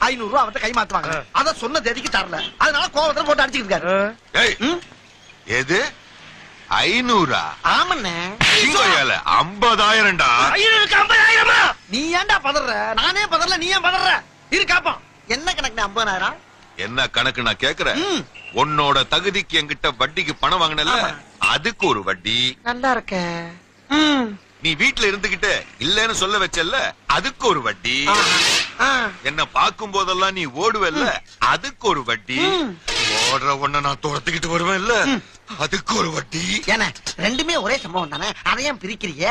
500 ரூபா அவர்கிட்ட கை மாத்துவாங்க. அத சொன்ன தேதிக்கு தரல, அதனால கோவத்துல போட்டு அடிச்சிட்டு இருக்காரு. எது 500? ஆமண்ணே 50,000டா. 50,000? நீ ஏன்டா பதற? நானே பதறல, நீ ஏன் பதற? இரு காப்போம். என்ன கணக்கு 50,000? என்ன கணக்கு நான் கேக்குறேன். உன்னோட தகுதிக்கு என்கிட்ட வட்டிக்கு பணம் வாங்கினல, அதுக்கு ஒரு வட்டி. நல்லா இருக்க. நீ வீட்டுல இருந்துகிட்டு இல்லன்னு சொல்ல வச்சல்ல, அதுக்கு ஒரு வட்டி. என்ன பாக்கும் போதெல்லாம் நீ ஓடுவல்ல, அதுக்கு ஒரு வட்டி. ஓடுற ஒண்ண நான் துரத்துக்கிட்டு வருவேன்ல, அதுக்கு ஒரு வட்டி. ஏன்னா ரெண்டுமே ஒரே சம்பவம் தானே, அதையும் பிரிக்கிறீங்க?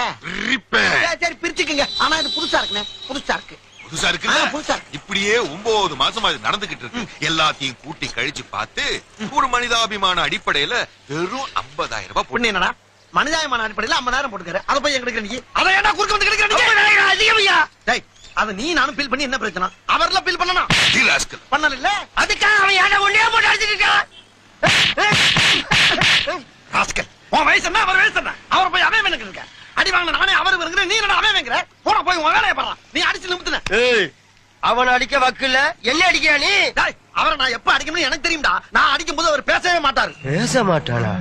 சரி பிரிச்சுக்குங்க. ஆனா இது புதுசா இருக்குண்ணே. புதுசா இருக்கு. புதுசா இருக்கு. இப்படியே 9 மாசமா இது நடந்துகிட்டு இருக்கு. எல்லாத்தையும் கூட்டி கழிச்சு பார்த்து ஒரு மனிதாபிமான அடிப்படையில வெறும் 50,000 ரூபாய் பொண்ணு. என்னடா மனிதாபிமான அடிப்படையில 50,000 போட்டுக்கிற? அதை போய் எங்க நீ அதை ஏன்டா குறுக்க வந்து கிடைக்கிறீங்க? அது நீ நானும் பில் பண்ணி என்ன பிரச்சனை? அவர்ல பில் பண்ணணும் பண்ணல இல்ல, அதுக்காக அவன் ஏன்டா ஒண்ணே போட்டு அடிச்சிட்டு ராஸ்கல். உன் வயசு என்ன, அவர் வயசு என்ன? அவர் போய் அவன் எனக்கு இருக்க அடி வாங்க. நானே அவர் வருகிற, நீ என்ன அவன் வைக்கிற? போன போய் உன் வேலையை பாரு. நீ அடிச்சு நிமித்துன. அவன் அடிக்க வக்கல, என்ன அடிக்க நீ? அவரை நான் எப்ப அடிக்கணும்னு எனக்கு தெரியும்டா. நான் அடிக்கும் போது அவர் பேசவே மாட்டாரு. பேச மாட்டானா?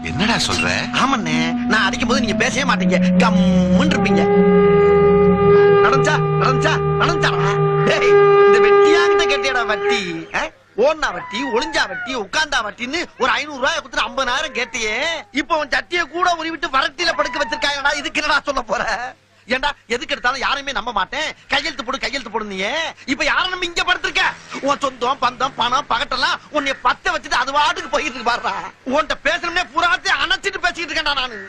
என்னடா சொல்ற? ஆமண்ணே, நான் அடிக்கும் போது நீங்க பேசவே மாட்டீங்க, கம்முன்னு இருப்பீங்க. நடந்துச்சா நடந்துச்சா நடந்துச்சாடா? இந்த வெட்டியாங்கிட்ட கேட்டியடா வட்டி. ஓடுனா வட்டி, ஒளிஞ்சா வட்டி, உட்கார்ந்தா வட்டின்னு ஒரு 500 ரூபாய் கொடுத்து 50,000 கேட்டியே. இப்ப உன் சட்டியை கூட உருவிட்டு வரட்டியில படுக்க வச்சிருக்காங்கடா. இதுக்கு என்னடா சொல்ல போற? ஏண்டா எதுக்கு எடுத்தாலும் யாரையுமே நம்ப மாட்டேன், கையெழுத்து போடு கையெழுத்து போடுனியே. இப்ப யார நம்ம இங்க படுத்திருக்க? உன் சொந்தம் பந்தம் பணம் பகட்டெல்லாம் உன்னை பத்த வச்சுட்டு அது வாட்டுக்கு போயிட்டு இருக்கு பாருடா. உன்கிட்ட பேசணும்னே புறாத்தி அணைச்சிட்டு பேசிட்டு இருக்கேன்டா நானு.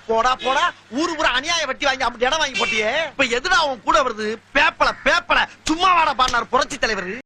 போடா போடா, ஊரு பூரா அநியாய வட்டி வாங்கி அப்படி இடம் வாங்கி போட்டியே. இப்ப எதுடா உன் கூட வருது? பேப்பல பேப்பல சும்மா வாடா பாடினார் புரட்சி தலைவர்.